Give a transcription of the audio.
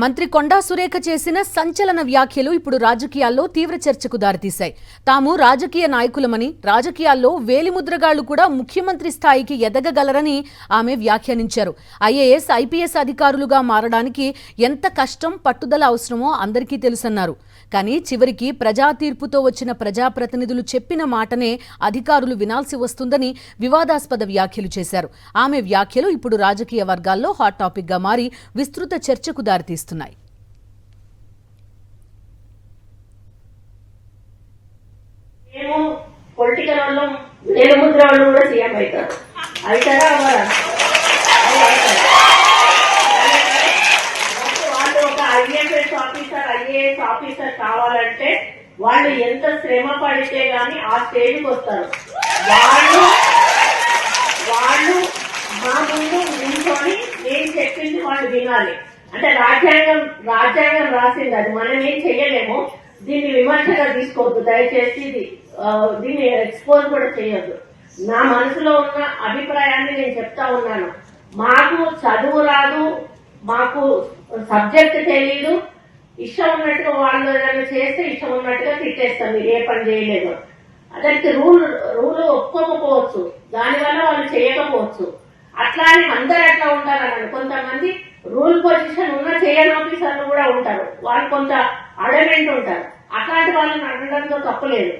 మంత్రి కొండా సురేఖ చేసిన సంచలన వ్యాఖ్యలు ఇప్పుడు రాజకీయాల్లో తీవ్ర చర్చకు దారితీశాయి. తాము రాజకీయ నాయకులమని, రాజకీయాల్లో వేలిముద్రగాళ్లు కూడా ముఖ్యమంత్రి స్థాయికి ఎదగగలరని ఆమె వ్యాఖ్యానించారు. ఐఏఎస్, ఐపీఎస్ అధికారులుగా మారడానికి ఎంత కష్టం, పట్టుదల అవసరమో అందరికీ తెలుసన్నారు. కానీ చివరికి ప్రజా తీర్పుతో వచ్చిన ప్రజాప్రతినిధులు చెప్పిన మాటనే అధికారులు వినాల్సి వస్తుందని వివాదాస్పద వ్యాఖ్యలు చేశారు. ఆమె వ్యాఖ్యలు ఇప్పుడు రాజకీయ వర్గాల్లో హాట్ టాపిక్ గా మారి విస్తృత చర్చకు దారితీస్తున్నాయి. పొలిటికల్ వాళ్ళు వేలుముద్ర వాళ్ళు కూడా సీఎం అవుతారు. అవుతారా వాళ్ళు ఒక ఐఏఎస్ ఆఫీసర్ కావాలంటే వాళ్ళు ఎంత శ్రమ పడితే గాని ఆ స్టేజ్కి వస్తారు. వాళ్ళు మా ముందు నిల్చొని నేను చెప్పింది వాళ్ళు వినాలి. అంటే రాజ్యాంగం రాసింది, అది మనం ఏం చెయ్యలేము. దీన్ని విమర్శగా తీసుకోవద్దు దయచేసి, దీన్ని ఎక్స్పోజ్ కూడా చేయొద్దు. నా మనసులో ఉన్న అభిప్రాయాన్ని నేను చెప్తా ఉన్నాను. మాకు చదువు రాదు, మాకు సబ్జెక్ట్ తెలియదు, ఇష్టం ఉన్నట్టుగా వాళ్ళు ఏదైనా చేస్తే ఇష్టం ఉన్నట్టుగా తిట్టేస్తాం, మీరు ఏ పని చేయలేదు. అదానికి రూల్ ఒప్పుకోకపోవచ్చు, దానివల్ల వాళ్ళు చేయకపోవచ్చు. అట్లా అని అందరు అట్లా ఉంటారన్నాడు. కొంతమంది రూల్ పొజిషన్ ఉన్న చేయని ఆఫీసర్లు కూడా ఉంటారు, వాళ్ళు కొంత అడమెంట్ ఉంటారు. అట్లాంటి వాళ్ళని అనడంతో తప్పలేదు.